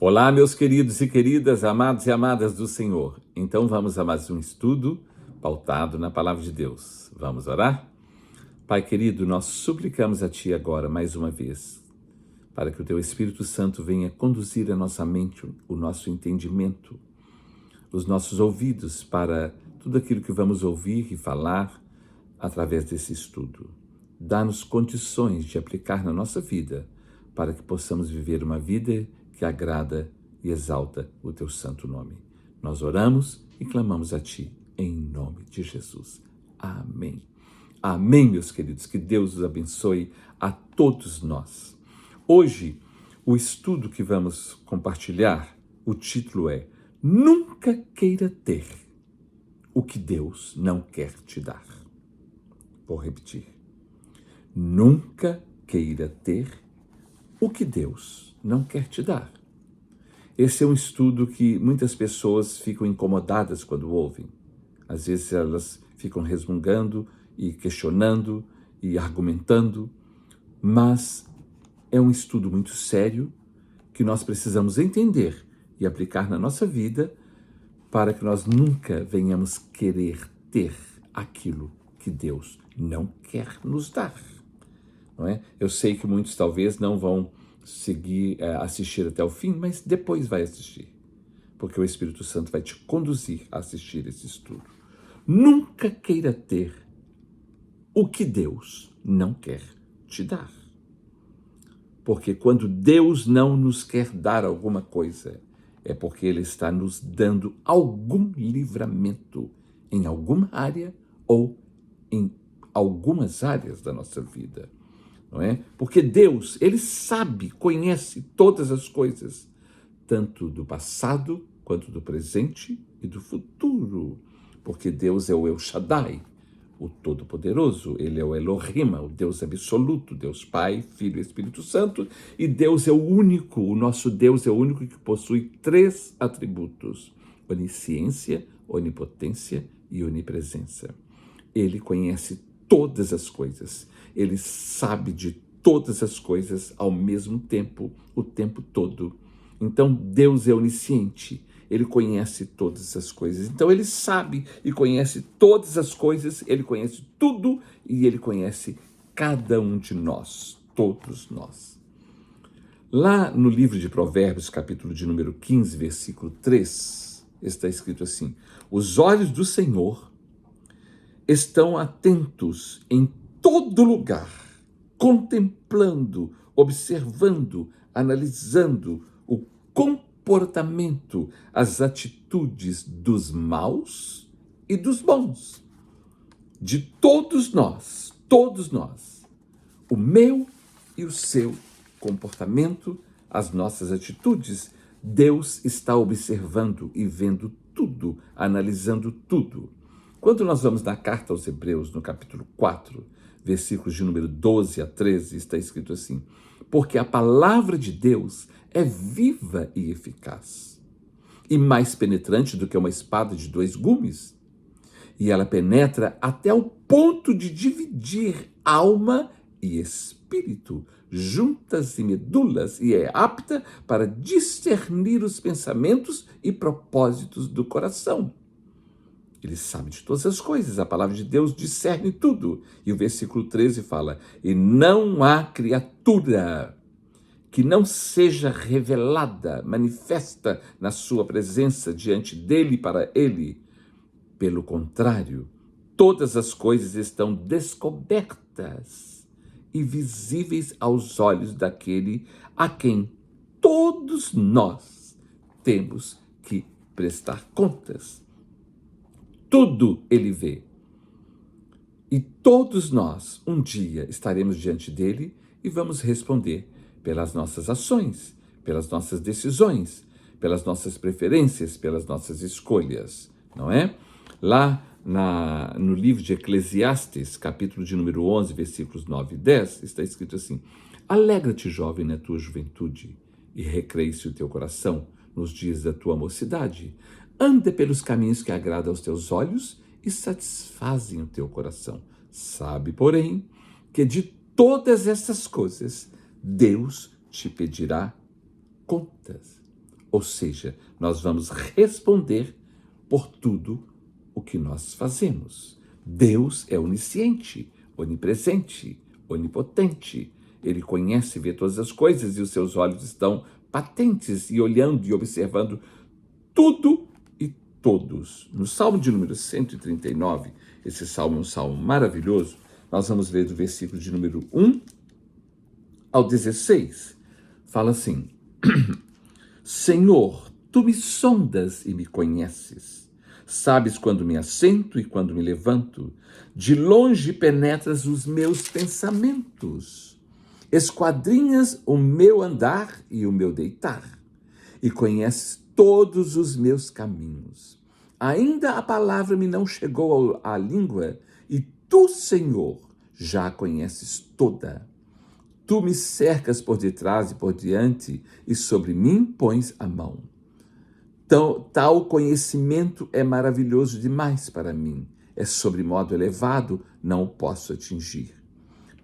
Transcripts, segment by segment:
Olá, meus queridos e queridas, amados e amadas do Senhor. Então vamos a mais um estudo pautado na Palavra de Deus. Vamos orar? Pai querido, nós suplicamos a Ti agora, mais uma vez, para que o Teu Espírito Santo venha conduzir a nossa mente, o nosso entendimento, os nossos ouvidos para tudo aquilo que vamos ouvir e falar através desse estudo. Dá-nos condições de aplicar na nossa vida para que possamos viver uma vida que agrada e exalta o Teu santo nome. Nós oramos e clamamos a Ti, em nome de Jesus. Amém. Amém, meus queridos. Que Deus os abençoe a todos nós. Hoje, o estudo que vamos compartilhar, o título é Nunca queira ter o que Deus não quer te dar. Vou repetir. Nunca queira ter o que Deus não quer te dar. Esse é um estudo que muitas pessoas ficam incomodadas quando ouvem. Às vezes elas ficam resmungando e questionando e argumentando, mas é um estudo muito sério que nós precisamos entender e aplicar na nossa vida para que nós nunca venhamos querer ter aquilo que Deus não quer nos dar. Não é? Eu sei que muitos talvez não vão assistir até o fim, mas depois vai assistir, porque o Espírito Santo vai te conduzir a assistir esse estudo. Nunca queira ter o que Deus não quer te dar. Porque quando Deus não nos quer dar alguma coisa, é porque Ele está nos dando algum livramento em alguma área ou em algumas áreas da nossa vida. Não é? Porque Deus, Ele sabe, conhece todas as coisas, tanto do passado, quanto do presente e do futuro. Porque Deus é o El Shaddai, o Todo-Poderoso, Ele é o Elohim, o Deus absoluto, Deus Pai, Filho e Espírito Santo, e Deus é o único, o nosso Deus é o único que possui 3 atributos: onisciência, onipotência e onipresença. Ele conhece todas as coisas, Ele sabe de todas as coisas ao mesmo tempo, o tempo todo. Então Deus é onisciente, Ele conhece todas as coisas. Então Ele sabe e conhece todas as coisas, Ele conhece tudo e Ele conhece cada um de nós, todos nós. Lá no livro de Provérbios, capítulo de número 15, versículo 3, está escrito assim: os olhos do Senhor estão atentos em todo lugar, contemplando, observando, analisando o comportamento, as atitudes dos maus e dos bons, de todos nós, o meu e o seu comportamento, as nossas atitudes. Deus está observando e vendo tudo, analisando tudo. Quando nós vamos na carta aos Hebreus, no capítulo 4, versículos de número 12 a 13, está escrito assim: porque a palavra de Deus é viva e eficaz, e mais penetrante do que uma espada de 2 gumes, e ela penetra até o ponto de dividir alma e espírito, juntas e medulas, e é apta para discernir os pensamentos e propósitos do coração. Ele sabe de todas as coisas, a palavra de Deus discerne tudo. E o versículo 13 fala: e não há criatura que não seja revelada, manifesta na sua presença, diante dele e para ele. Pelo contrário, todas as coisas estão descobertas e visíveis aos olhos daquele a quem todos nós temos que prestar contas. Tudo ele vê. E todos nós, um dia, estaremos diante dele e vamos responder pelas nossas ações, pelas nossas decisões, pelas nossas preferências, pelas nossas escolhas, não é? Lá no livro de Eclesiastes, capítulo de número 11, versículos 9 e 10, está escrito assim: alegra-te, jovem, na tua juventude, e recreie-se o teu coração nos dias da tua mocidade. Anda pelos caminhos que agradam aos teus olhos e satisfazem o teu coração. Sabe, porém, que de todas essas coisas Deus te pedirá contas. Ou seja, nós vamos responder por tudo o que nós fazemos. Deus é onisciente, onipresente, onipotente. Ele conhece e vê todas as coisas e os seus olhos estão patentes e olhando e observando tudo e todos. No Salmo de número 139, esse salmo é um salmo maravilhoso, nós vamos ler do versículo de número 1 ao 16. Fala assim: Senhor, tu me sondas e me conheces. Sabes quando me assento e quando me levanto. De longe penetras os meus pensamentos. Esquadrinhas o meu andar e o meu deitar. E conheces todos os meus caminhos. Ainda a palavra me não chegou à língua, e tu, Senhor, já a conheces toda. Tu me cercas por detrás e por diante, e sobre mim pões a mão. Tal conhecimento é maravilhoso demais para mim. É sobremodo elevado, não o posso atingir.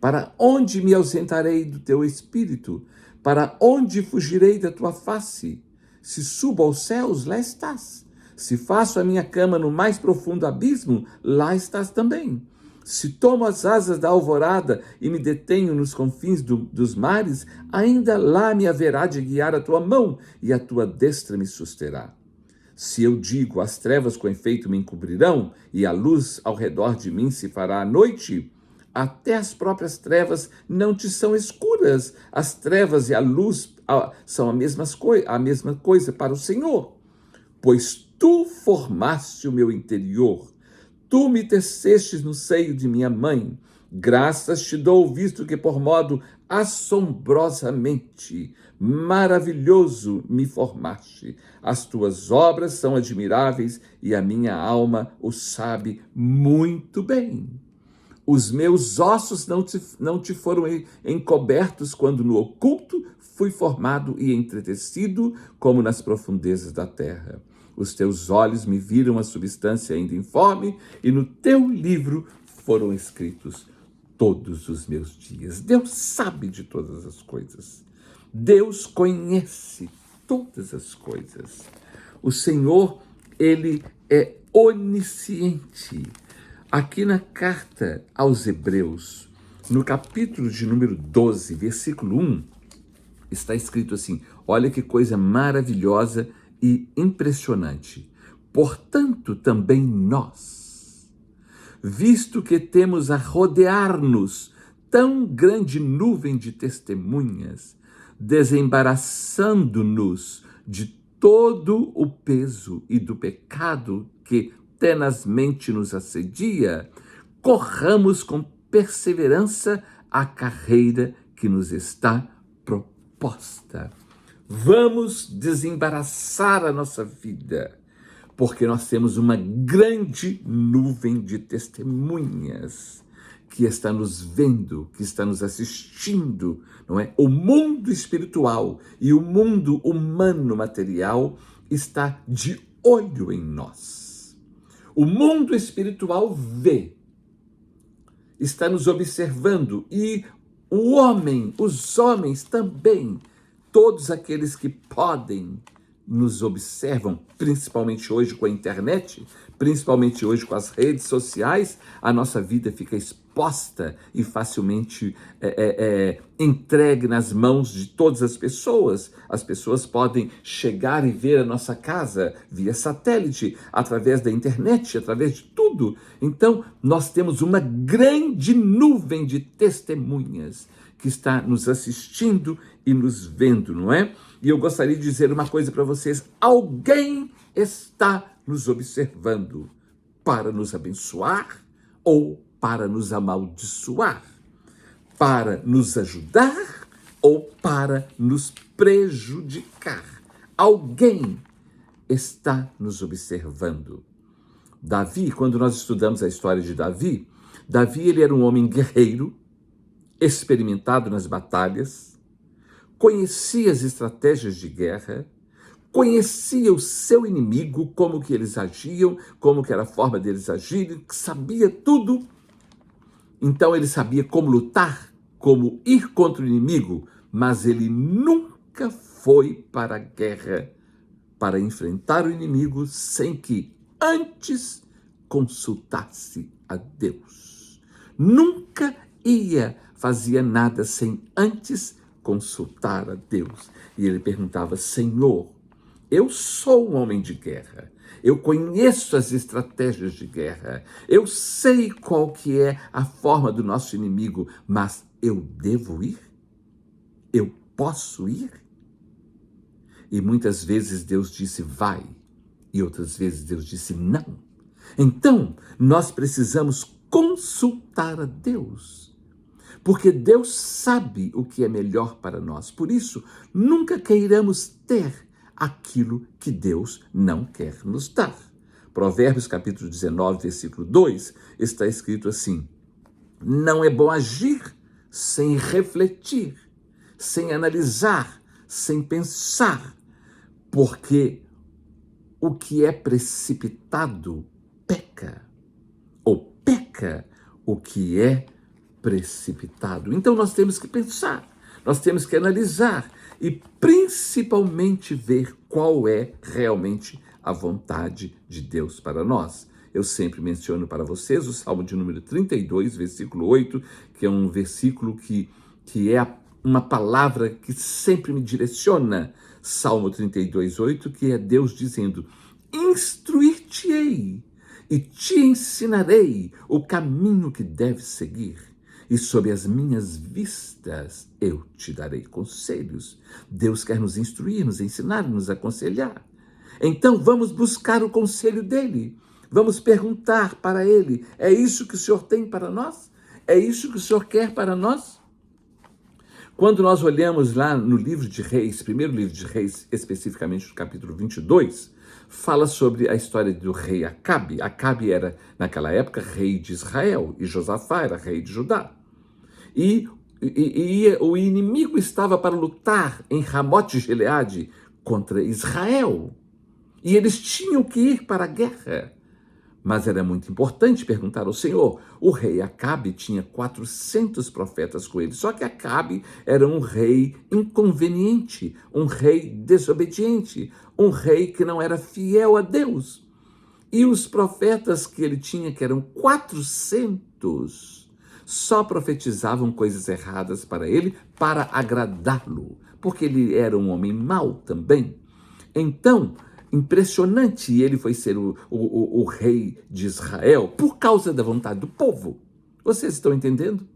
Para onde me ausentarei do teu espírito? Para onde fugirei da tua face? Se subo aos céus, lá estás. Se faço a minha cama no mais profundo abismo, lá estás também. Se tomo as asas da alvorada e me detenho nos confins dos mares, ainda lá me haverá de guiar a tua mão e a tua destra me susterá. Se eu digo, as trevas com efeito me encobrirão e a luz ao redor de mim se fará à noite, até as próprias trevas não te são escuras. As trevas e a luz são a mesma coisa para o Senhor. Pois tu formaste o meu interior, tu me tecestes no seio de minha mãe. Graças te dou, visto que por modo assombrosamente maravilhoso me formaste. As tuas obras são admiráveis e a minha alma o sabe muito bem. Os meus ossos não te foram encobertos quando no oculto fui formado e entretecido como nas profundezas da terra. Os teus olhos me viram a substância ainda informe e no teu livro foram escritos todos os meus dias. Deus sabe de todas as coisas. Deus conhece todas as coisas. O Senhor, ele é onisciente. Aqui na carta aos Hebreus, no capítulo de número 12, versículo 1, está escrito assim, olha que coisa maravilhosa e impressionante. Portanto, também nós, visto que temos a rodear-nos tão grande nuvem de testemunhas, desembaraçando-nos de todo o peso e do pecado que tenazmente nos assedia, corramos com perseverança a carreira que nos está proposta. Vamos desembaraçar a nossa vida, porque nós temos uma grande nuvem de testemunhas que está nos vendo, que está nos assistindo, não é? O mundo espiritual e o mundo humano material está de olho em nós. O mundo espiritual vê, está nos observando e os homens também, todos aqueles que podem nos observam, principalmente hoje com a internet, principalmente hoje com as redes sociais, a nossa vida fica exposta e facilmente entregue nas mãos de todas as pessoas. As pessoas podem chegar e ver a nossa casa via satélite, através da internet, através de tudo. Então, nós temos uma grande nuvem de testemunhas que está nos assistindo e nos vendo, não é? E eu gostaria de dizer uma coisa para vocês: alguém está nos observando para nos abençoar ou para nos amaldiçoar, para nos ajudar ou para nos prejudicar. Alguém está nos observando. Davi, quando nós estudamos a história de Davi, ele era um homem guerreiro, experimentado nas batalhas, conhecia as estratégias de guerra, conhecia o seu inimigo, como que eles agiam, como que era a forma deles agirem, sabia tudo. Então ele sabia como lutar, como ir contra o inimigo, mas ele nunca foi para a guerra para enfrentar o inimigo sem que antes consultasse a Deus. Nunca fazia nada sem antes consultar a Deus. E ele perguntava: Senhor, eu sou um homem de guerra, eu conheço as estratégias de guerra, eu sei qual que é a forma do nosso inimigo, mas eu devo ir? Eu posso ir? E muitas vezes Deus disse vai, e outras vezes Deus disse não. Então, nós precisamos consultar a Deus, porque Deus sabe o que é melhor para nós. Por isso, nunca queiramos ter aquilo que Deus não quer nos dar. Provérbios capítulo 19, versículo 2, está escrito assim: não é bom agir sem refletir, sem analisar, sem pensar, porque o que é precipitado peca, ou peca o que é precipitado. Então nós temos que pensar, nós temos que analisar e principalmente ver qual é realmente a vontade de Deus para nós. Eu sempre menciono para vocês o Salmo de número 32, versículo 8, que é um versículo que é uma palavra que sempre me direciona. Salmo 32, 8, que é Deus dizendo: instruir-te-ei e te ensinarei o caminho que deves seguir, e sob as minhas vistas eu te darei conselhos. Deus quer nos instruir, nos ensinar, nos aconselhar. Então vamos buscar o conselho dele. Vamos perguntar para ele: é isso que o Senhor tem para nós? É isso que o Senhor quer para nós? Quando nós olhamos lá no livro de Reis, primeiro livro de Reis, especificamente no capítulo 22, fala sobre a história do rei Acabe. Acabe era, naquela época, rei de Israel, e Josafá era rei de Judá. E o inimigo estava para lutar em Ramote de Gileade contra Israel. E eles tinham que ir para a guerra. Mas era muito importante perguntar ao Senhor. O rei Acabe tinha 400 profetas com ele, só que Acabe era um rei inconveniente, um rei desobediente, um rei que não era fiel a Deus. E os profetas que ele tinha, que eram 400, só profetizavam coisas erradas para ele, para agradá-lo, porque ele era um homem mau também. Então, impressionante, e ele foi ser o rei de Israel por causa da vontade do povo. Vocês estão entendendo?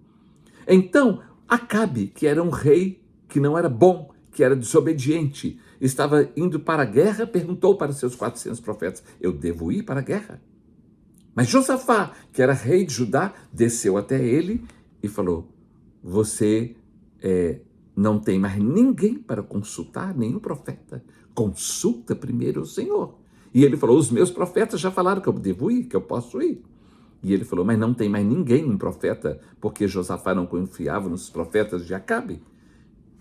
Então, Acabe, que era um rei que não era bom, que era desobediente, estava indo para a guerra, perguntou para seus 400 profetas: eu devo ir para a guerra? Mas Josafá, que era rei de Judá, desceu até ele e falou: você não tem mais ninguém para consultar, nenhum profeta. Consulta primeiro o Senhor. E ele falou: os meus profetas já falaram que eu devo ir, que eu posso ir. E ele falou: mas não tem mais ninguém, um profeta, porque Josafá não confiava nos profetas de Acabe.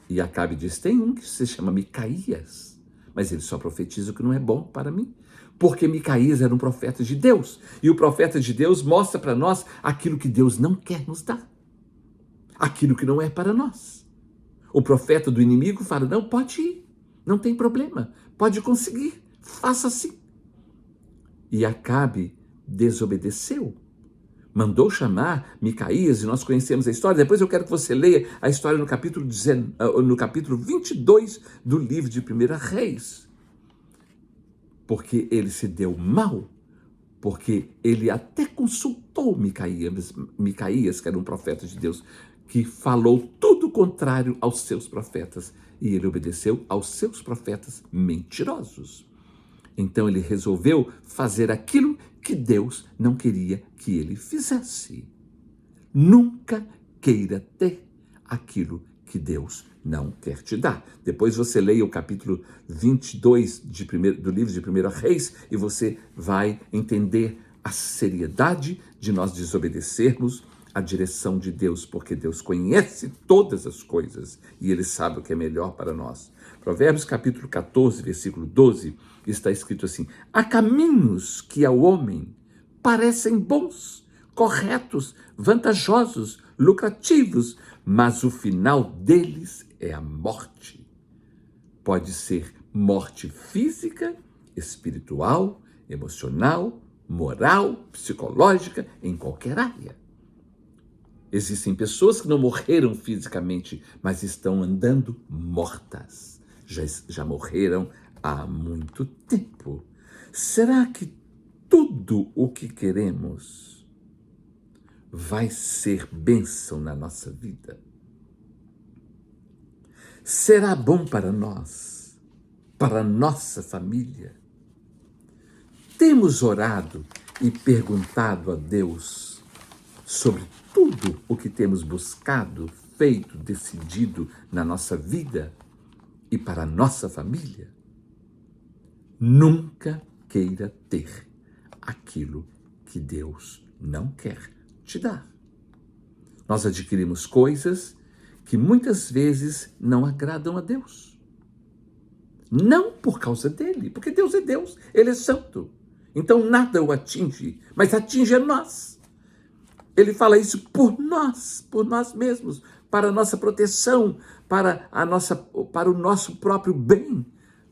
E Acabe disse: tem um que se chama Micaías, mas ele só profetiza o que não é bom para mim. Porque Micaías era um profeta de Deus. E o profeta de Deus mostra para nós aquilo que Deus não quer nos dar. Aquilo que não é para nós. O profeta do inimigo fala: não, pode ir, não tem problema, pode conseguir, faça assim. E Acabe desobedeceu, mandou chamar Micaías, e nós conhecemos a história. Depois eu quero que você leia a história no capítulo 22 do livro de 1 Reis. Porque ele se deu mal, porque ele até consultou Micaías, que era um profeta de Deus, que falou tudo contrário aos seus profetas, e ele obedeceu aos seus profetas mentirosos. Então ele resolveu fazer aquilo que Deus não queria que ele fizesse. Nunca queira ter aquilo que Deus não quer te dar. Depois você leia o capítulo 22 do livro de 1 Reis e você vai entender a seriedade de nós desobedecermos a direção de Deus, porque Deus conhece todas as coisas e Ele sabe o que é melhor para nós. Provérbios capítulo 14, versículo 12, está escrito assim: há caminhos que ao homem parecem bons, corretos, vantajosos, lucrativos, mas o final deles é a morte. Pode ser morte física, espiritual, emocional, moral, psicológica, em qualquer área. Existem pessoas que não morreram fisicamente, mas estão andando mortas. Já morreram há muito tempo. Será que tudo o que queremos vai ser bênção na nossa vida? Será bom para nós, para a nossa família? Temos orado e perguntado a Deus sobre tudo o que temos buscado, feito, decidido na nossa vida e para a nossa família? Nunca queira ter aquilo que Deus não quer te dar. Nós adquirimos coisas que muitas vezes não agradam a Deus. Não por causa dele, porque Deus é Deus, ele é santo. Então nada o atinge, mas atinge a nós. Ele fala isso por nós mesmos, para a nossa proteção, para o nosso próprio bem,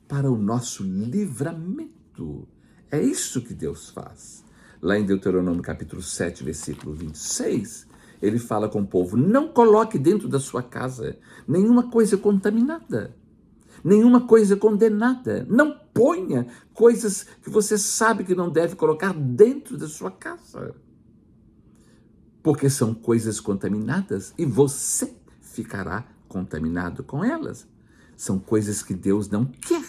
para o nosso livramento. É isso que Deus faz. Lá em Deuteronômio capítulo 7, versículo 26, ele fala com o povo: não coloque dentro da sua casa nenhuma coisa contaminada, nenhuma coisa condenada. Não ponha coisas que você sabe que não deve colocar dentro da sua casa, porque são coisas contaminadas e você ficará contaminado com elas. São coisas que Deus não quer,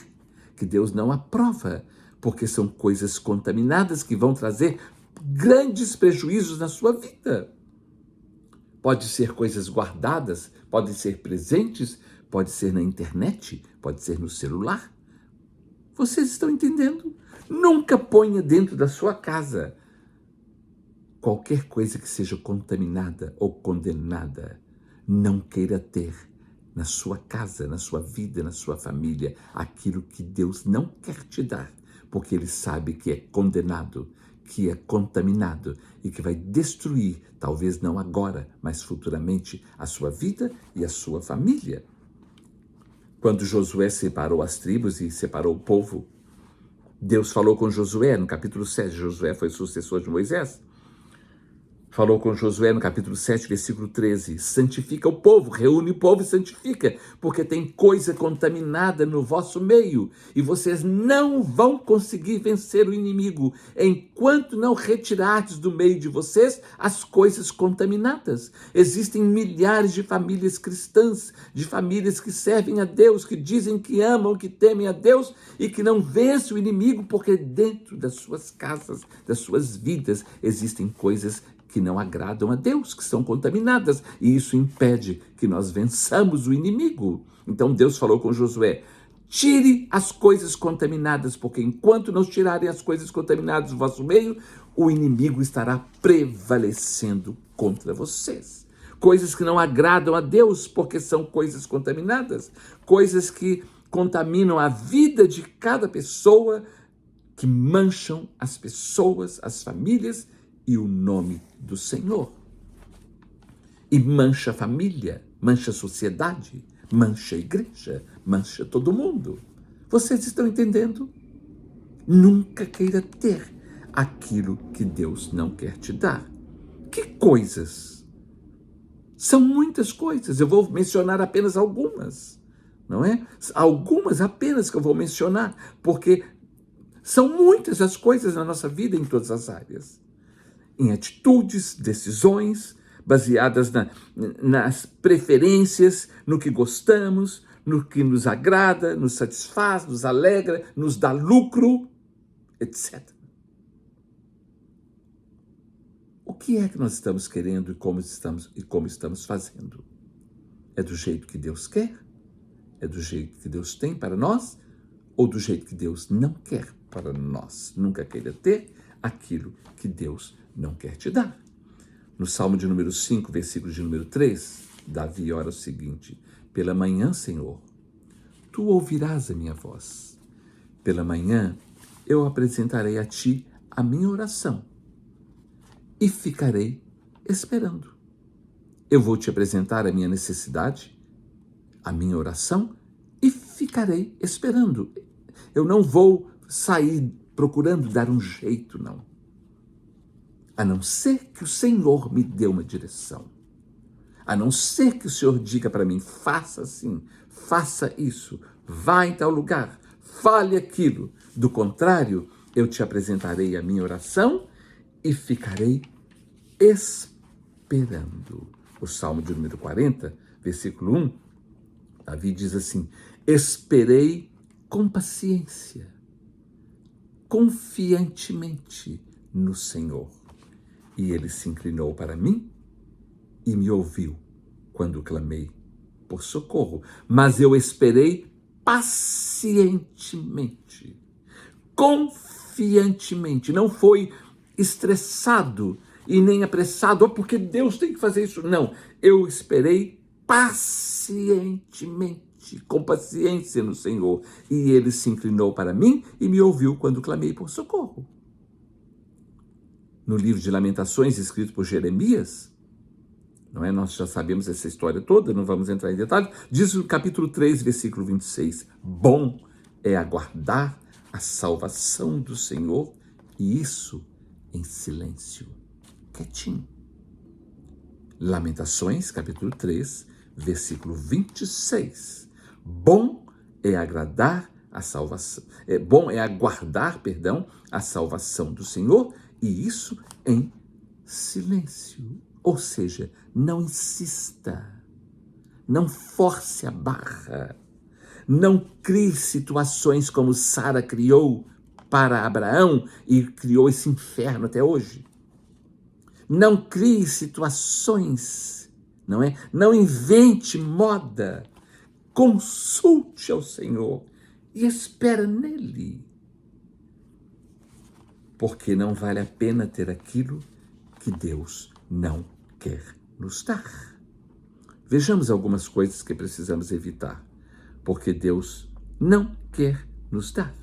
que Deus não aprova, porque são coisas contaminadas que vão trazer grandes prejuízos na sua vida. Pode ser coisas guardadas, pode ser presentes, pode ser na internet, pode ser no celular. Vocês estão entendendo? Nunca ponha dentro da sua casa qualquer coisa que seja contaminada ou condenada. Não queira ter na sua casa, na sua vida, na sua família, aquilo que Deus não quer te dar, porque Ele sabe que é condenado, que é contaminado e que vai destruir, talvez não agora, mas futuramente, a sua vida e a sua família. Quando Josué separou as tribos e separou o povo, Deus falou com Josué no capítulo 7, Josué foi sucessor de Moisés, falou com Josué no capítulo 7, versículo 13, santifica o povo, reúne o povo e santifica, porque tem coisa contaminada no vosso meio, e vocês não vão conseguir vencer o inimigo, enquanto não retirardes do meio de vocês as coisas contaminadas. Existem milhares de famílias cristãs, de famílias que servem a Deus, que dizem que amam, que temem a Deus, e que não vencem o inimigo, porque dentro das suas casas, das suas vidas, existem coisas que não agradam a Deus, que são contaminadas, e isso impede que nós vençamos o inimigo. Então Deus falou com Josué: tire as coisas contaminadas, porque enquanto não tirarem as coisas contaminadas do vosso meio, o inimigo estará prevalecendo contra vocês. Coisas que não agradam a Deus, porque são coisas contaminadas, coisas que contaminam a vida de cada pessoa, que mancham as pessoas, as famílias e o nome do Senhor. E mancha a família, mancha a sociedade, mancha a igreja, mancha todo mundo. Vocês estão entendendo? Nunca queira ter aquilo que Deus não quer te dar. Que coisas? São muitas coisas, eu vou mencionar apenas algumas, não é? Algumas apenas que eu vou mencionar, porque são muitas as coisas na nossa vida em todas as áreas. Em atitudes, decisões, baseadas nas preferências, no que gostamos, no que nos agrada, nos satisfaz, nos alegra, nos dá lucro, etc. O que é que nós estamos querendo e como estamos fazendo? É do jeito que Deus quer? É do jeito que Deus tem para nós? Ou do jeito que Deus não quer para nós? Nunca queira ter aquilo que Deus não quer te dar. No Salmo de número 5, versículo de número 3, Davi ora o seguinte: pela manhã, Senhor, tu ouvirás a minha voz. Pela manhã, eu apresentarei a ti a minha oração e ficarei esperando. Eu vou te apresentar a minha necessidade, a minha oração, e ficarei esperando. Eu não vou sair procurando dar um jeito, não. A não ser que o Senhor me dê uma direção. A não ser que o Senhor diga para mim, faça assim, faça isso, vá em tal lugar, fale aquilo. Do contrário, eu te apresentarei a minha oração e ficarei esperando. O Salmo de número 40, versículo 1, Davi diz assim: esperei com paciência, confiantemente no Senhor. E ele se inclinou para mim e me ouviu quando clamei por socorro. Mas eu esperei pacientemente, confiantemente. Não foi estressado e nem apressado, porque Deus tem que fazer isso. Não, eu esperei pacientemente, com paciência no Senhor. E ele se inclinou para mim e me ouviu quando clamei por socorro. No livro de Lamentações, escrito por Jeremias, não é? Nós já sabemos essa história toda, não vamos entrar em detalhes. Diz no capítulo 3, versículo 26, bom é aguardar a salvação do Senhor, e isso em silêncio, quietinho. Lamentações, capítulo 3, versículo 26. Bom é aguardar a salvação a salvação do Senhor, e isso em silêncio. Ou seja, não insista, não force a barra, não crie situações como Sara criou para Abraão e criou esse inferno até hoje. Não crie situações, não é? Não invente moda. Consulte ao Senhor e espera nele. Porque não vale a pena ter aquilo que Deus não quer nos dar. Vejamos algumas coisas que precisamos evitar, porque Deus não quer nos dar.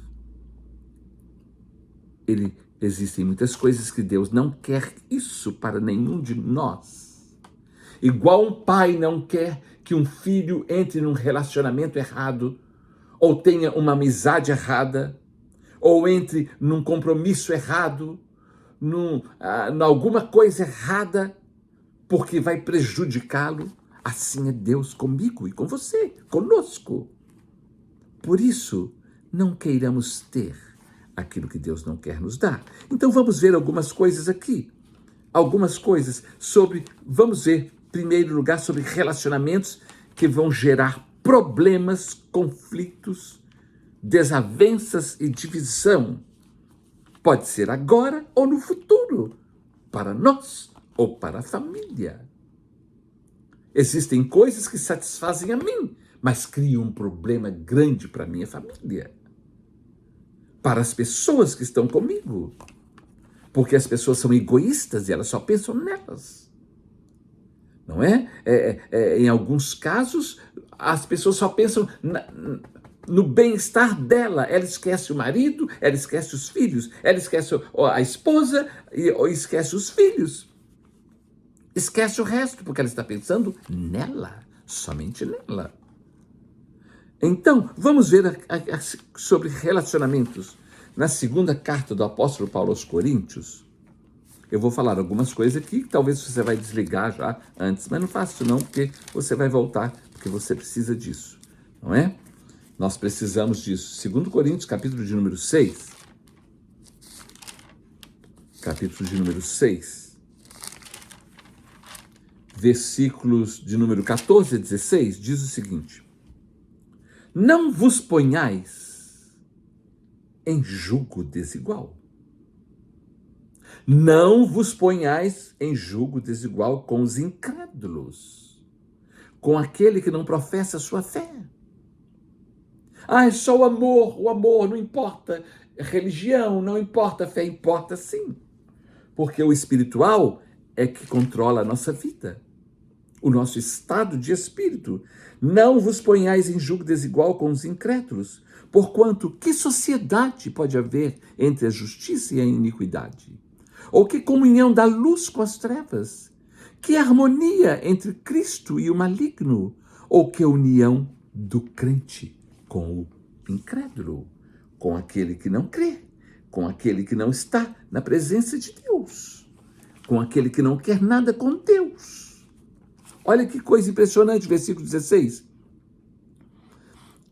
Existem muitas coisas que Deus não quer isso para nenhum de nós. Igual um pai não quer que um filho entre num relacionamento errado, ou tenha uma amizade errada, ou entre num compromisso errado, alguma coisa errada, porque vai prejudicá-lo. Assim é Deus comigo e com você, conosco. Por isso, não queiramos ter aquilo que Deus não quer nos dar. Então vamos ver algumas coisas aqui. Algumas coisas vamos ver, em primeiro lugar, sobre relacionamentos que vão gerar problemas, conflitos, desavenças e divisão. Pode ser agora ou no futuro, para nós ou para a família. Existem coisas que satisfazem a mim, mas criam um problema grande para a minha família, para as pessoas que estão comigo, porque as pessoas são egoístas e elas só pensam nelas. Não é? Em alguns casos, as pessoas só pensam no bem-estar dela. Ela esquece o marido, ela esquece os filhos, ela esquece a esposa ou esquece os filhos. Esquece o resto, porque ela está pensando nela, somente nela. Então, vamos ver sobre relacionamentos. Na segunda carta do apóstolo Paulo aos Coríntios, eu vou falar algumas coisas aqui, que talvez você vai desligar já antes, mas não faça isso não, porque você vai voltar, porque você precisa disso, não é? Nós precisamos disso. 2 Coríntios, capítulo de número 6. Capítulo de número 6. Versículos de número 14 a 16, diz o seguinte: não vos ponhais em jugo desigual. Não vos ponhais em jugo desigual com os incrédulos, com aquele que não professa a sua fé. É só o amor, não importa religião, não importa fé, importa sim. Porque o espiritual é que controla a nossa vida, o nosso estado de espírito. Não vos ponhais em jugo desigual com os incrédulos, porquanto que sociedade pode haver entre a justiça e a iniquidade? Ou que comunhão da luz com as trevas? Que harmonia entre Cristo e o maligno? Ou que união do crente com o incrédulo? com aquele que não crê, com aquele que não está na presença de Deus, com aquele que não quer nada com Deus. Olha que coisa impressionante, versículo 16.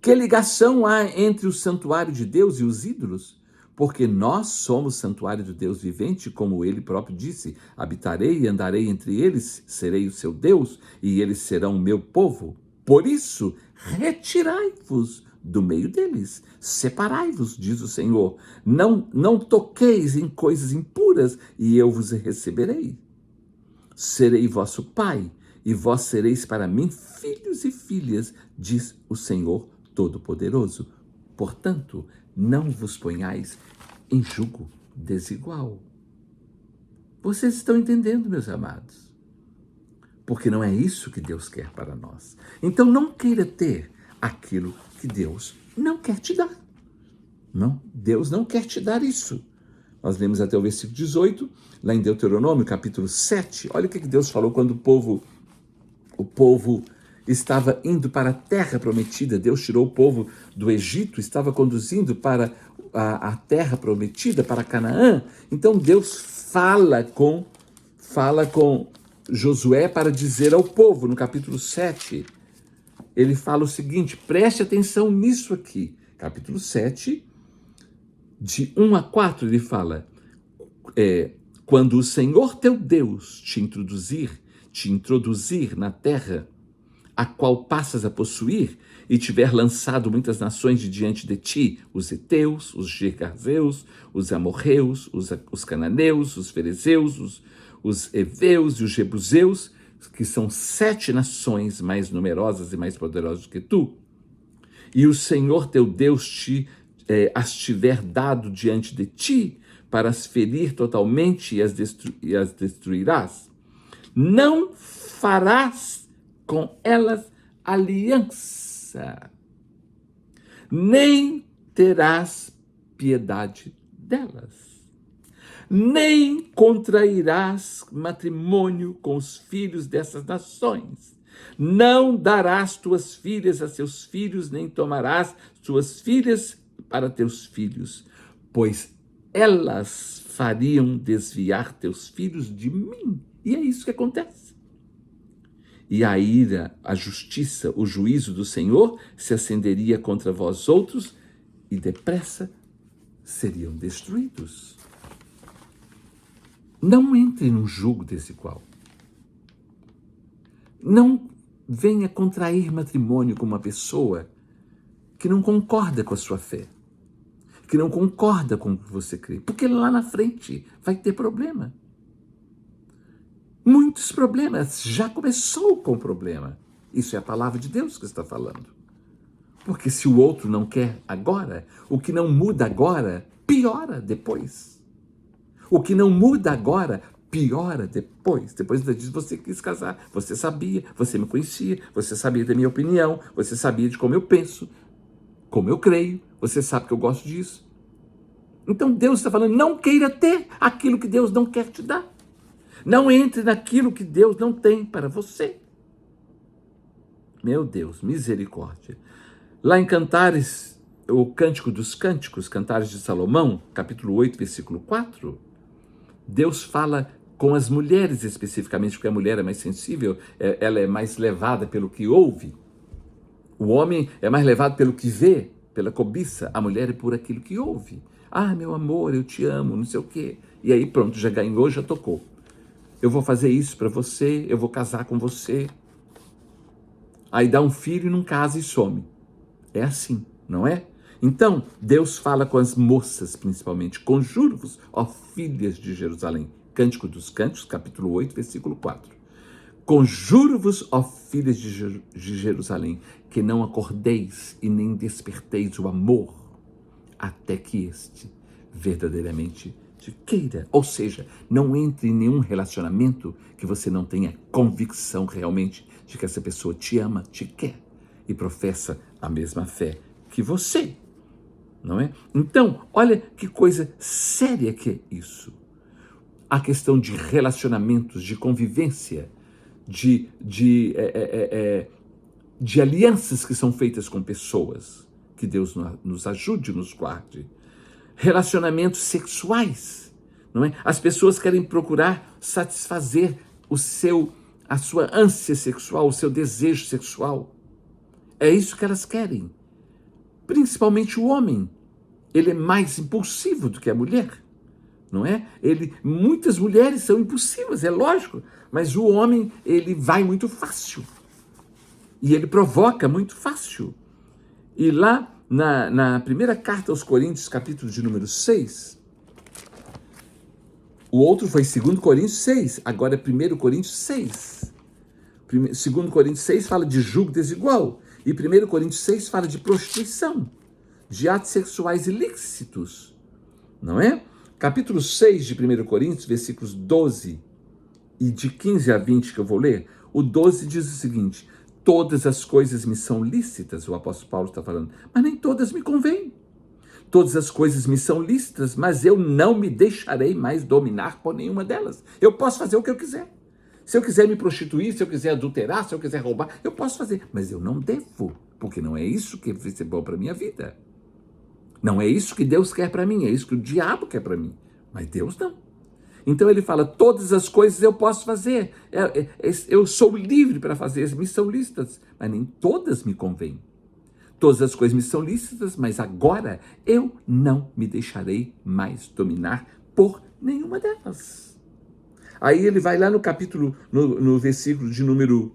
Que ligação há entre o santuário de Deus e os ídolos? Porque nós somos santuário do Deus vivente, como ele próprio disse, habitarei e andarei entre eles, serei o seu Deus, e eles serão o meu povo. Por isso, retirai-vos do meio deles, separai-vos, diz o Senhor. Não toqueis em coisas impuras, e eu vos receberei. Serei vosso pai, e vós sereis para mim filhos e filhas, diz o Senhor Todo-Poderoso. Portanto, não vos ponhais em jugo desigual. Vocês estão entendendo, meus amados? Porque não é isso que Deus quer para nós. Então não queira ter aquilo que Deus não quer te dar. Não, Deus não quer te dar isso. Nós lemos até o versículo 18, lá em Deuteronômio, capítulo 7. Olha o que Deus falou quando o povo estava indo para a terra prometida. Deus tirou o povo do Egito, estava conduzindo para a terra prometida, para Canaã. Então Deus fala com Josué para dizer ao povo, no capítulo 7, ele fala o seguinte, preste atenção nisso aqui. Capítulo 7, de 1 a 4, ele fala, quando o Senhor teu Deus te introduzir na terra a qual passas a possuir, e tiver lançado muitas nações de diante de ti, os heteus, os gergazeus, os amorreus, os cananeus, os ferezeus, os heveus e os jebuseus, que são 7 nações mais numerosas e mais poderosas do que tu, e o Senhor teu Deus as tiver dado diante de ti, para as ferir totalmente e as destruirás, não farás com elas aliança, nem terás piedade delas, nem contrairás matrimônio com os filhos dessas nações, não darás tuas filhas a seus filhos, nem tomarás tuas filhas para teus filhos, pois elas fariam desviar teus filhos de mim. E é isso que acontece. E a ira, a justiça, o juízo do Senhor se acenderia contra vós outros e depressa seriam destruídos. Não entre num jugo desigual. Não venha contrair matrimônio com uma pessoa que não concorda com a sua fé, que não concorda com o que você crê, porque lá na frente vai ter problema. Muitos problemas, já começou com problema. Isso é a palavra de Deus que está falando. Porque se o outro não quer agora, o que não muda agora, piora depois. O que não muda agora, piora depois. Depois diz, você quis casar, você sabia, você me conhecia, você sabia da minha opinião, você sabia de como eu penso, como eu creio, você sabe que eu gosto disso. Então Deus está falando, não queira ter aquilo que Deus não quer te dar. Não entre naquilo que Deus não tem para você. Meu Deus, misericórdia. Lá em Cantares, o Cântico dos Cânticos, Cantares de Salomão, capítulo 8, versículo 4, Deus fala com as mulheres especificamente, porque a mulher é mais sensível, ela é mais levada pelo que ouve. O homem é mais levado pelo que vê, pela cobiça. A mulher é por aquilo que ouve. Ah, meu amor, eu te amo, não sei o quê. E aí pronto, já ganhou, já tocou. Eu vou fazer isso para você, eu vou casar com você. Aí dá um filho e não casa e some. É assim, não é? Então, Deus fala com as moças, principalmente. Conjuro-vos, ó filhas de Jerusalém. Cântico dos Cânticos, capítulo 8, versículo 4. Conjuro-vos, ó filhas de Jerusalém, que não acordeis e nem desperteis o amor, até que este verdadeiramente te queira. Ou seja, não entre em nenhum relacionamento que você não tenha convicção realmente de que essa pessoa te ama, te quer e professa a mesma fé que você, não é? Então, olha que coisa séria que é isso. A questão de relacionamentos, de convivência, de alianças que são feitas com pessoas Que Deus nos ajude, nos guarde. Relacionamentos sexuais, não é? As pessoas querem procurar satisfazer a sua ânsia sexual, o seu desejo sexual. É isso que elas querem. Principalmente o homem. Ele é mais impulsivo do que a mulher, não é? Muitas mulheres são impulsivas, é lógico, mas o homem, ele vai muito fácil. E ele provoca muito fácil. E lá na primeira carta aos Coríntios, capítulo de número 6, o outro foi 2 Coríntios 6, agora é 1 Coríntios 6. 2 Coríntios 6 fala de julgo desigual, e 1 Coríntios 6 fala de prostituição, de atos sexuais ilícitos, não é? Capítulo 6 de 1 Coríntios, versículos 12 e de 15 a 20 que eu vou ler, o 12 diz o seguinte: todas as coisas me são lícitas, o apóstolo Paulo está falando, mas nem todas me convêm. Todas as coisas me são lícitas, mas eu não me deixarei mais dominar por nenhuma delas. Eu posso fazer o que eu quiser. Se eu quiser me prostituir, se eu quiser adulterar, se eu quiser roubar, eu posso fazer, mas eu não devo, porque não é isso que vai ser bom para a minha vida. Não é isso que Deus quer para mim, é isso que o diabo quer para mim, mas Deus não. Então ele fala, todas as coisas eu posso fazer, eu sou livre para fazer, me são lícitas, mas nem todas me convêm. Todas as coisas me são lícitas, mas agora eu não me deixarei mais dominar por nenhuma delas. Aí ele vai lá no capítulo, no versículo de número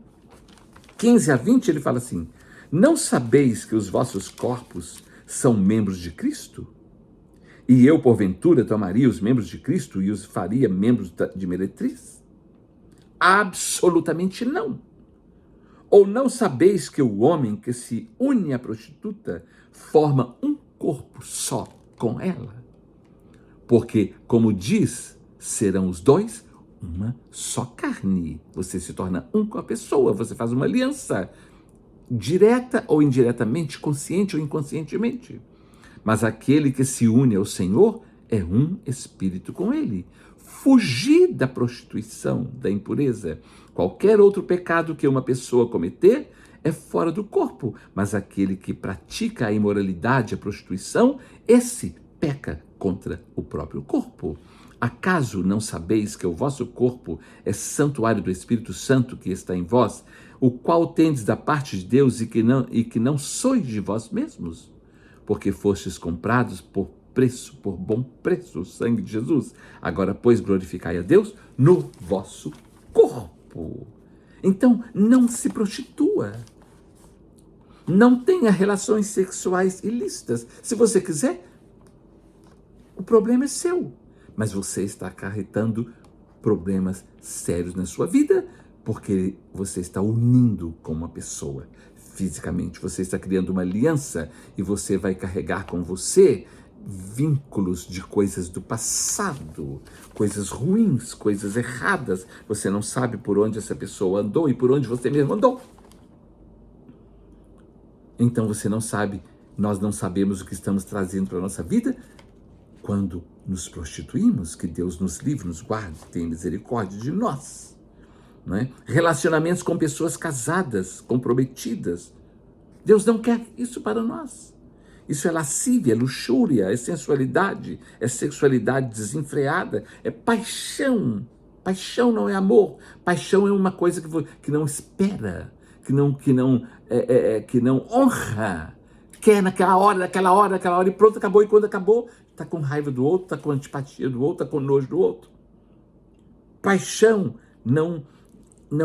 15 a 20, ele fala assim: não sabeis que os vossos corpos são membros de Cristo? E eu, porventura, tomaria os membros de Cristo e os faria membros de meretriz? Absolutamente não. Ou não sabeis que o homem que se une à prostituta forma um corpo só com ela? Porque, como diz, serão os dois uma só carne. Você se torna um com a pessoa, você faz uma aliança, direta ou indiretamente, consciente ou inconscientemente. Mas aquele que se une ao Senhor é um espírito com ele. Fugir da prostituição, da impureza. Qualquer outro pecado que uma pessoa cometer é fora do corpo, mas aquele que pratica a imoralidade, a prostituição, esse peca contra o próprio corpo. Acaso não sabeis que o vosso corpo é santuário do Espírito Santo que está em vós, o qual tendes da parte de Deus e que não sois de vós mesmos? Porque fostes comprados por bom preço, o sangue de Jesus. Agora, pois, glorificai a Deus no vosso corpo. Então, não se prostitua. Não tenha relações sexuais ilícitas. Se você quiser, o problema é seu. Mas você está acarretando problemas sérios na sua vida, porque você está unindo com uma pessoa fisicamente. Você está criando uma aliança e você vai carregar com você vínculos de coisas do passado, coisas ruins, coisas erradas. Você não sabe por onde essa pessoa andou e por onde você mesmo andou. Então você não sabe, nós não sabemos o que estamos trazendo para a nossa vida quando nos prostituímos. Que Deus nos livre, nos guarde, tenha misericórdia de nós. Não é? Relacionamentos com pessoas casadas, comprometidas. Deus não quer isso para nós. Isso é lascívia, é luxúria, é sensualidade, é sexualidade desenfreada, é paixão. Paixão não é amor. Paixão é uma coisa que não espera, que não honra. Quer naquela hora, e pronto, acabou. E quando acabou, está com raiva do outro, está com antipatia do outro, está com nojo do outro. Paixão não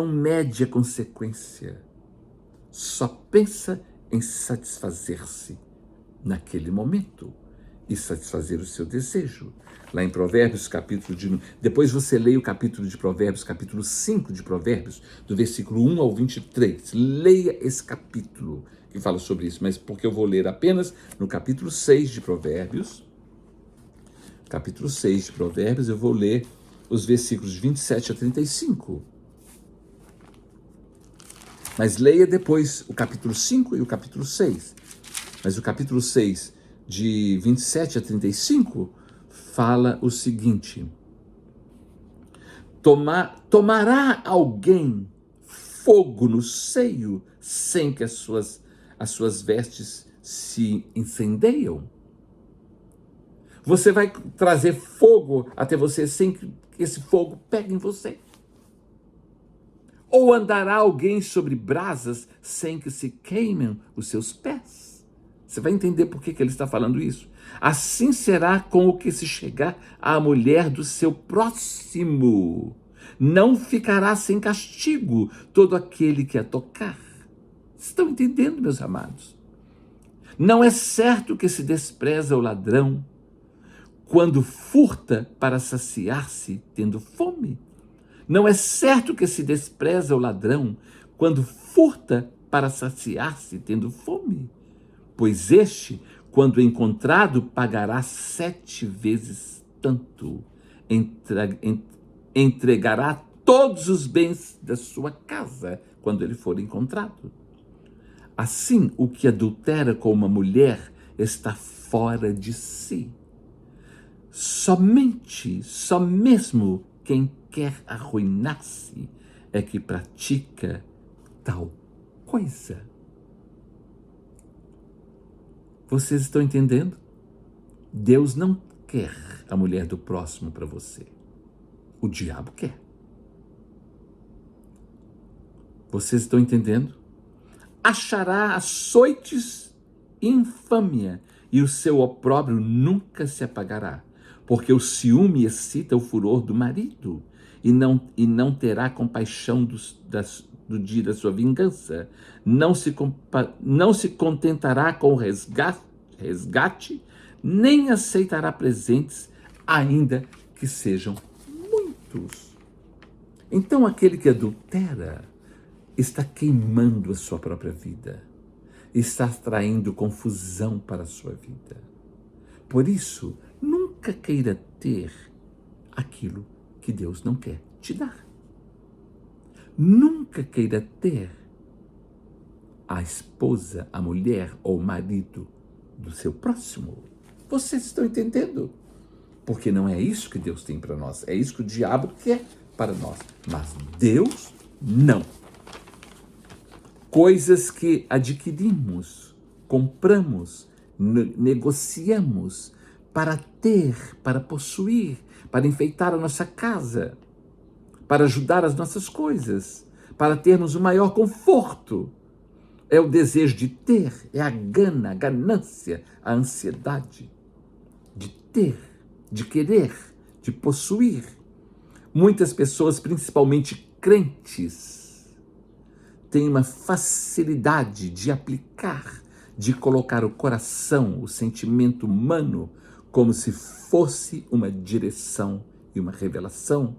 mede a consequência. Só pensa em satisfazer-se naquele momento e satisfazer o seu desejo. Lá em Provérbios, depois você leia o capítulo de Provérbios, capítulo 5 de Provérbios, do versículo 1 ao 23. Leia esse capítulo que fala sobre isso, mas porque eu vou ler apenas no capítulo 6 de Provérbios. Capítulo 6 de Provérbios, eu vou ler os versículos 27 a 35. Mas leia depois o capítulo 5 e o capítulo 6. Mas o capítulo 6, de 27 a 35, fala o seguinte: tomará alguém fogo no seio sem que as suas vestes se incendeiam. Você vai trazer fogo até você sem que esse fogo pegue em você. Ou andará alguém sobre brasas sem que se queimem os seus pés? Você vai entender por que ele está falando isso. Assim será com o que se chegar à mulher do seu próximo. Não ficará sem castigo todo aquele que a tocar. Estão entendendo, meus amados? Não é certo que se despreza o ladrão quando furta para saciar-se tendo fome. Não é certo que se despreza o ladrão quando furta para saciar-se tendo fome. Pois este, quando encontrado, pagará 7 vezes tanto. Entregará todos os bens da sua casa quando ele for encontrado. Assim, o que adultera com uma mulher está fora de si. Só mesmo quem quer arruinar-se é que pratica tal coisa. Vocês estão entendendo? Deus não quer a mulher do próximo para você. O diabo quer. Vocês estão entendendo? Achará açoites e infâmia, e o seu opróbrio nunca se apagará, porque o ciúme excita o furor do marido, e não terá compaixão do dia da sua vingança. Não se contentará com o resgate, nem aceitará presentes, ainda que sejam muitos. Então aquele que adultera está queimando a sua própria vida, está traindo confusão para a sua vida. Por isso, nunca queira ter aquilo que Deus não quer te dar. Nunca queira ter a esposa, a mulher ou o marido do seu próximo. Vocês estão entendendo? Porque não é isso que Deus tem para nós, é isso que o diabo quer para nós, mas Deus não. Coisas que adquirimos, compramos, negociamos para ter, para possuir, para enfeitar a nossa casa, para ajudar as nossas coisas, para termos o maior conforto. É o desejo de ter, é a gana, a ganância, a ansiedade de ter, de querer, de possuir. Muitas pessoas, principalmente crentes, têm uma facilidade de aplicar, de colocar o coração, o sentimento humano, como se fosse uma direção e uma revelação,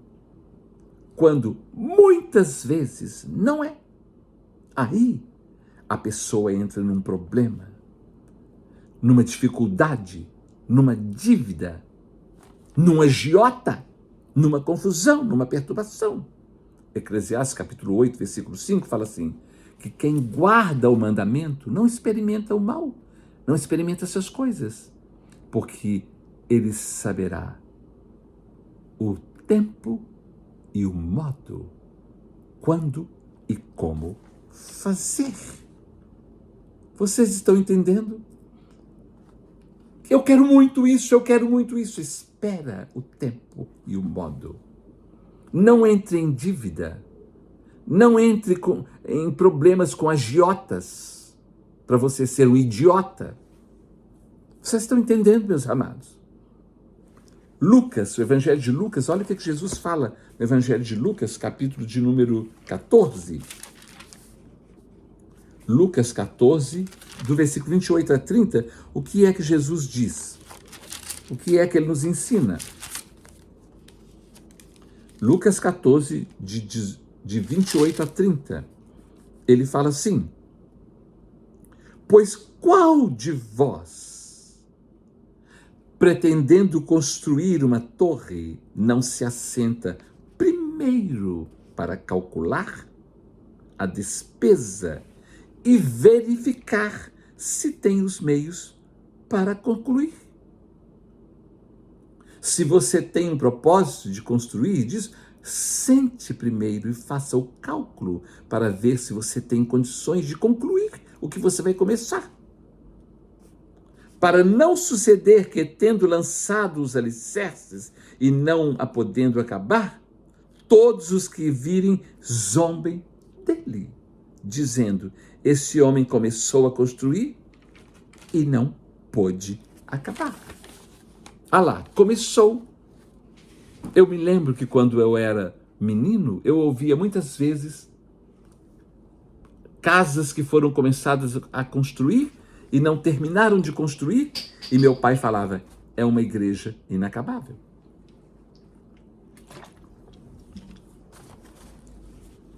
quando muitas vezes não é. Aí a pessoa entra num problema, numa dificuldade, numa dívida, numa agiota, numa confusão, numa perturbação. Eclesiastes capítulo 8, versículo 5 fala assim, que quem guarda o mandamento não experimenta o mal, não experimenta essas coisas, porque ele saberá o tempo e o modo, quando e como fazer. Vocês estão entendendo? Eu quero muito isso, eu quero muito isso. Espera o tempo e o modo. Não entre em dívida. Não entre em problemas com agiotas para você ser um idiota. Vocês estão entendendo, meus amados? Lucas, o Evangelho de Lucas, olha o que Jesus fala no Evangelho de Lucas, capítulo de número 14. Lucas 14, do versículo 28 a 30, o que é que Jesus diz? O que é que ele nos ensina? Lucas 14, de 28 a 30, ele fala assim, pois qual de vós, pretendendo construir uma torre, não se assenta primeiro para calcular a despesa e verificar se tem os meios para concluir? Se você tem um propósito de construir, diz, sente primeiro e faça o cálculo para ver se você tem condições de concluir o que você vai começar. para não suceder que, tendo lançado os alicerces e não a podendo acabar, todos os que virem zombem dele, dizendo: esse homem começou a construir e não pôde acabar. Ah lá, começou. Eu me lembro que quando eu era menino, eu ouvia muitas vezes casas que foram começadas a construir e não terminaram de construir, e meu pai falava: é uma igreja inacabável.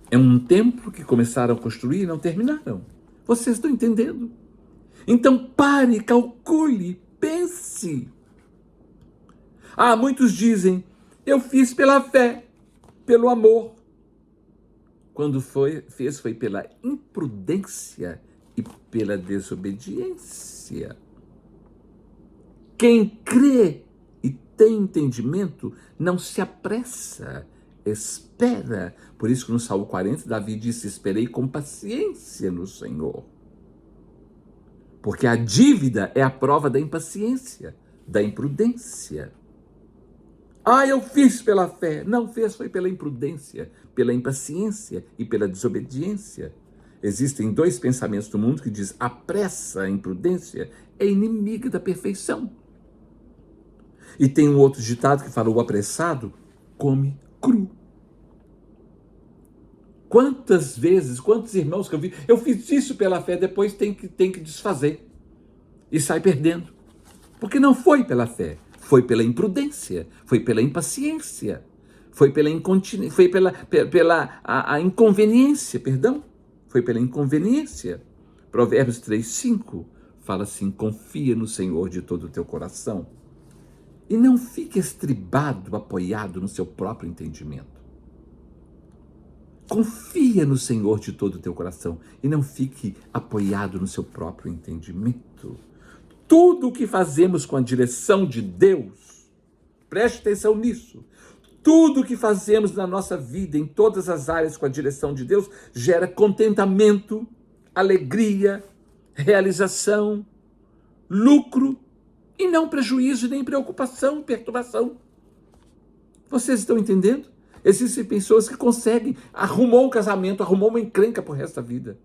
É um templo que começaram a construir e não terminaram. Vocês estão entendendo? Então pare, calcule, pense. Ah, muitos dizem: eu fiz pela fé, pelo amor. Quando fez foi pela imprudência e pela desobediência. Quem crê e tem entendimento não se apressa, espera. Por isso que no Salmo 40, Davi disse: esperei com paciência no Senhor. Porque a dívida é a prova da impaciência, da imprudência. Ah, eu fiz pela fé. Não fez, foi pela imprudência, pela impaciência e pela desobediência. Existem dois pensamentos do mundo que diz: a pressa, a imprudência, é inimiga da perfeição. E tem um outro ditado que fala: o apressado come cru. Quantas vezes, quantos irmãos que eu vi, eu fiz isso pela fé, depois tem que desfazer. E sai perdendo. Porque não foi pela fé, foi pela imprudência, foi pela impaciência, foi pela incontinência, foi pela inconveniência, perdão. Foi pela inconveniência. Provérbios 3:5 fala assim: confia no Senhor de todo o teu coração e não fique estribado, apoiado no seu próprio entendimento. Confia no Senhor de todo o teu coração e não fique apoiado no seu próprio entendimento. Tudo o que fazemos com a direção de Deus, preste atenção nisso, tudo o que fazemos na nossa vida, em todas as áreas com a direção de Deus, gera contentamento, alegria, realização, lucro, e não prejuízo, nem preocupação, perturbação. Vocês estão entendendo? Existem pessoas que conseguem, arrumou um casamento, arrumou uma encrenca pro resto da vida.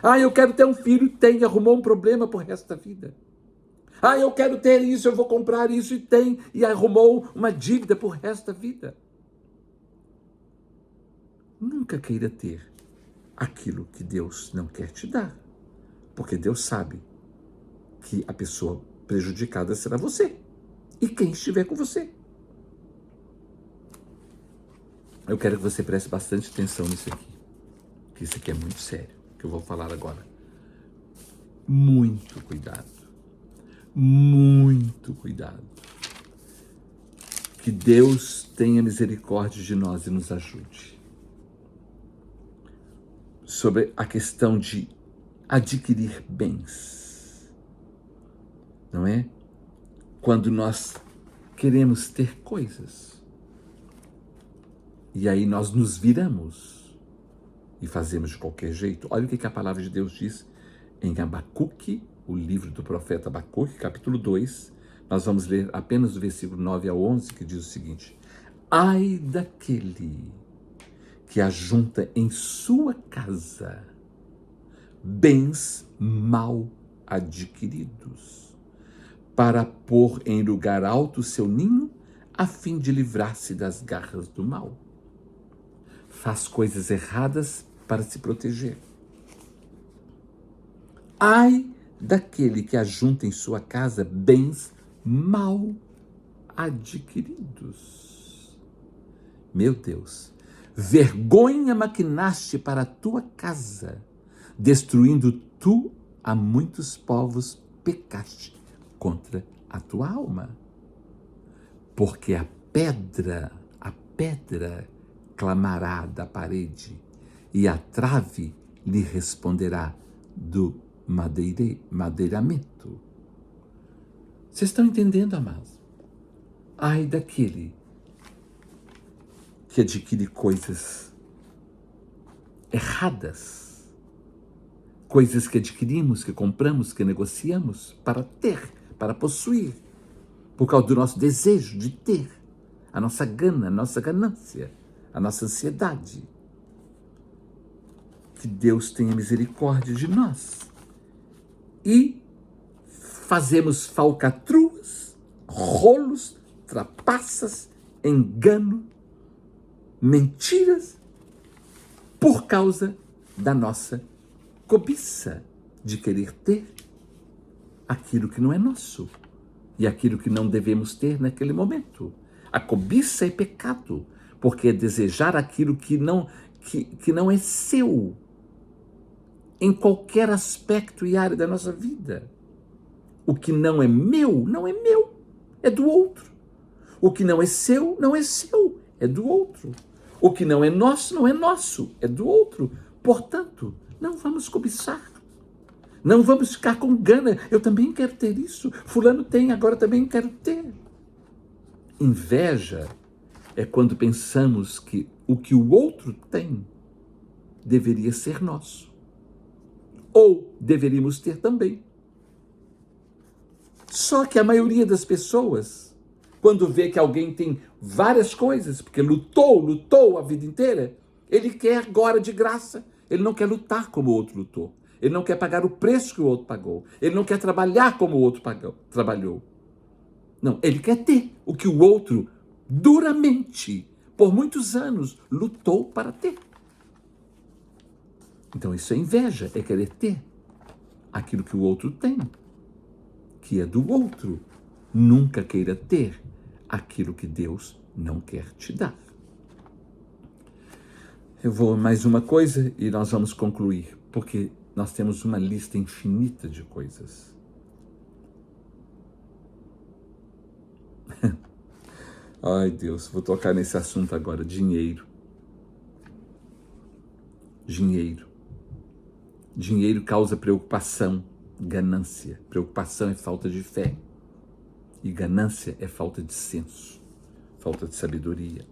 Ah, eu quero ter um filho, tem, arrumou um problema pro resto da vida. Ah, eu quero ter isso, eu vou comprar isso, e tem, e arrumou uma dívida pro resto da vida. Nunca queira ter aquilo que Deus não quer te dar, porque Deus sabe que a pessoa prejudicada será você e quem estiver com você. Eu quero que você preste bastante atenção nisso aqui, que isso aqui é muito sério, que eu vou falar agora. Muito cuidado. Muito cuidado. Que Deus tenha misericórdia de nós e nos ajude. Sobre a questão de adquirir bens. Não é? Quando nós queremos ter coisas. E aí nós nos viramos e fazemos de qualquer jeito. Olha o que a palavra de Deus diz em Abacuque, o livro do profeta Abacuque, capítulo 2, nós vamos ler apenas do versículo 9 ao 11, que diz o seguinte: ai daquele que ajunta em sua casa bens mal adquiridos, para pôr em lugar alto o seu ninho, a fim de livrar-se das garras do mal. Faz coisas erradas para se proteger. Ai daquele que ajunta em sua casa bens mal adquiridos. Meu Deus, vergonha maquinaste para a tua casa, destruindo tu a muitos povos pecaste contra a tua alma. Porque a pedra clamará da parede, e a trave lhe responderá do madeiramento. Vocês estão entendendo, amados? Ai daquele que adquire coisas erradas, coisas que adquirimos, que compramos, que negociamos para ter, para possuir, por causa do nosso desejo de ter, a nossa gana, a nossa ganância, a nossa ansiedade. Que Deus tenha misericórdia de nós. E fazemos falcatruas, rolos, trapaças, engano, mentiras, por causa da nossa cobiça de querer ter aquilo que não é nosso e aquilo que não devemos ter naquele momento. A cobiça é pecado, porque é desejar aquilo que não é seu, em qualquer aspecto e área da nossa vida. O que não é meu, não é meu, é do outro. O que não é seu, não é seu, é do outro. O que não é nosso, não é nosso, é do outro. Portanto, não vamos cobiçar. Não vamos ficar com gana. Eu também quero ter isso. Fulano tem, agora também quero ter. Inveja é quando pensamos que o que o outro tem deveria ser nosso. Ou deveríamos ter também. Só que a maioria das pessoas, quando vê que alguém tem várias coisas, porque lutou a vida inteira, ele quer agora de graça. Ele não quer lutar como o outro lutou. Ele não quer pagar o preço que o outro pagou. Ele não quer trabalhar como o outro trabalhou. Não, ele quer ter o que o outro duramente, por muitos anos, lutou para ter. Então isso é inveja, é querer ter aquilo que o outro tem, que é do outro. Nunca queira ter aquilo que Deus não quer te dar. Eu vou mais uma coisa e nós vamos concluir, porque nós temos uma lista infinita de coisas. Ai, Deus, vou tocar nesse assunto agora, dinheiro. Dinheiro. Dinheiro causa preocupação, ganância. Preocupação é falta de fé. E ganância é falta de senso, falta de sabedoria.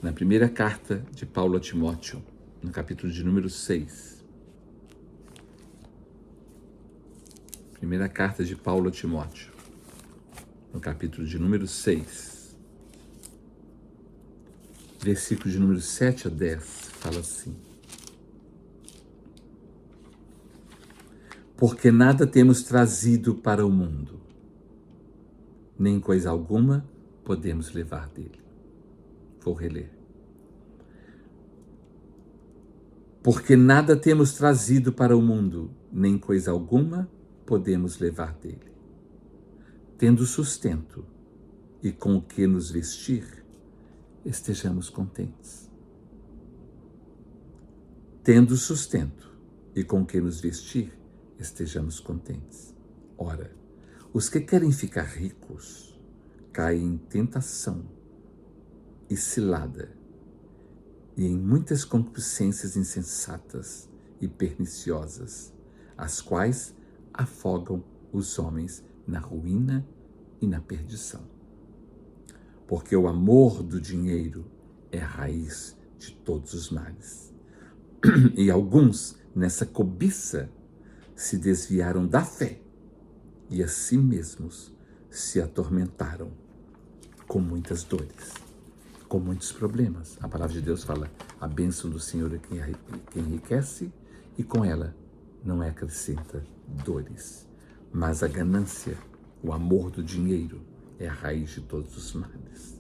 Na primeira carta de Paulo a Timóteo, no capítulo de número 6. Primeira carta de Paulo a Timóteo, no capítulo de número 6. Versículo de número 7 a 10, fala assim: porque nada temos trazido para o mundo, nem coisa alguma podemos levar dele. Vou reler. Porque nada temos trazido para o mundo, nem coisa alguma podemos levar dele. Tendo sustento e com o que nos vestir, estejamos contentes. Tendo sustento e com o que nos vestir, estejamos contentes. Ora, os que querem ficar ricos caem em tentação e cilada e em muitas concupiscências insensatas e perniciosas, as quais afogam os homens na ruína e na perdição. Porque o amor do dinheiro é a raiz de todos os males. E alguns, nessa cobiça, se desviaram da fé e a si mesmos se atormentaram com muitas dores, com muitos problemas. A palavra de Deus fala: a bênção do Senhor é quem enriquece e com ela não acrescenta dores. Mas a ganância, o amor do dinheiro, é a raiz de todos os males.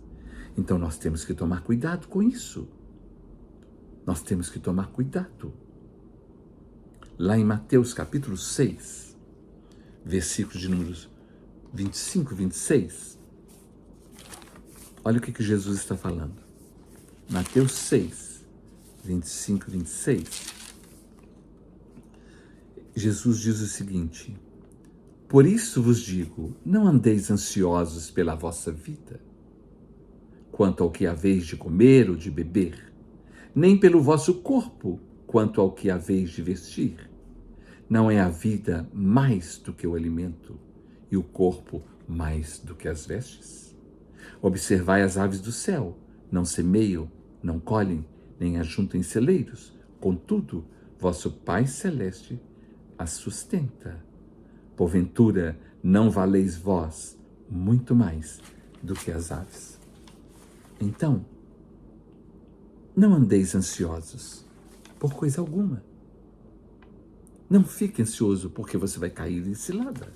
Então nós temos que tomar cuidado com isso. Nós temos que tomar cuidado. Lá em Mateus capítulo 6, versículos de números 25 e 26, olha o que Jesus está falando. Mateus 6, 25 e 26, Jesus diz o seguinte: por isso vos digo, não andeis ansiosos pela vossa vida, quanto ao que haveis de comer ou de beber, nem pelo vosso corpo, quanto ao que haveis de vestir. Não é a vida mais do que o alimento, e o corpo mais do que as vestes? Observai as aves do céu, não semeiam, não colhem, nem ajuntam em celeiros, contudo, vosso Pai Celeste as sustenta. Porventura, não valeis vós muito mais do que as aves? Então, não andeis ansiosos por coisa alguma. Não fique ansioso porque você vai cair em cilada.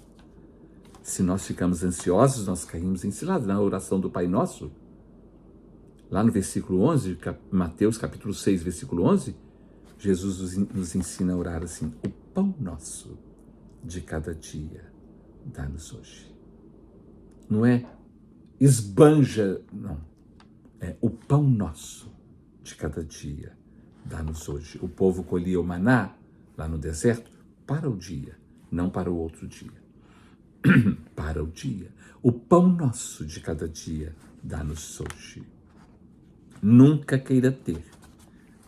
Se nós ficamos ansiosos, nós caímos em cilada. Na oração do Pai Nosso, lá no versículo 11, Mateus capítulo 6, versículo 11, Jesus nos ensina a orar assim: o pão nosso de cada dia dá-nos hoje. Não é esbanja, não. É o pão nosso de cada dia dá-nos hoje. O povo colhia o maná lá no deserto para o dia, não para o outro dia. Para o dia. O pão nosso de cada dia dá-nos hoje. Nunca queira ter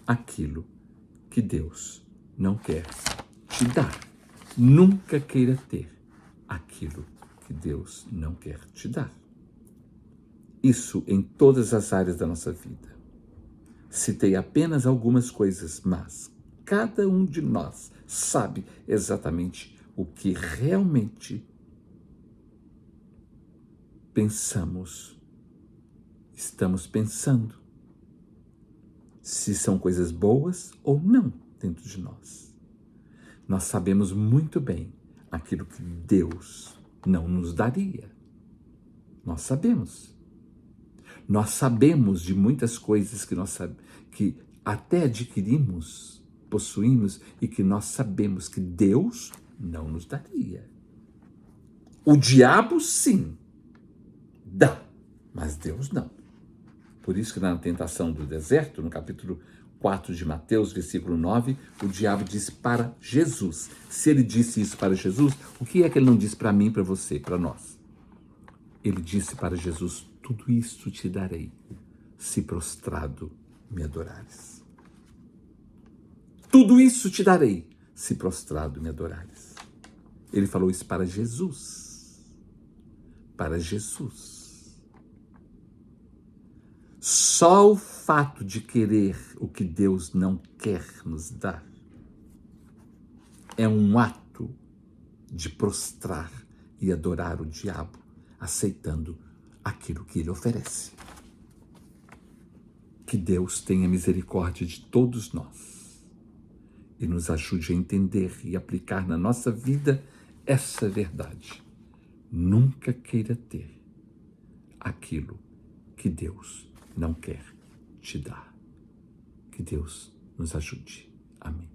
aquilo que Deus não quer te dar. Nunca queira ter aquilo que Deus não quer te dar. Isso em todas as áreas da nossa vida. Citei apenas algumas coisas, mas cada um de nós sabe exatamente o que realmente pensamos, estamos pensando. Se são coisas boas ou não dentro de nós. Nós sabemos muito bem aquilo que Deus não nos daria. Nós sabemos. Nós sabemos de muitas coisas que até adquirimos, possuímos e que nós sabemos que Deus não nos daria. O diabo sim dá, mas Deus não. Por isso que na tentação do deserto, no capítulo 4 de Mateus, versículo 9, o diabo disse para Jesus. Se ele disse isso para Jesus, o que é que ele não disse para mim, para você, para nós? Ele disse para Jesus: tudo isso te darei, se prostrado me adorares. Tudo isso te darei, se prostrado me adorares. Ele falou isso para Jesus. Para Jesus. Só o fato de querer o que Deus não quer nos dar é um ato de prostrar e adorar o diabo, aceitando aquilo que ele oferece. Que Deus tenha misericórdia de todos nós e nos ajude a entender e aplicar na nossa vida essa verdade. Nunca queira ter aquilo que Deus não quer te dar. Que Deus nos ajude. Amém.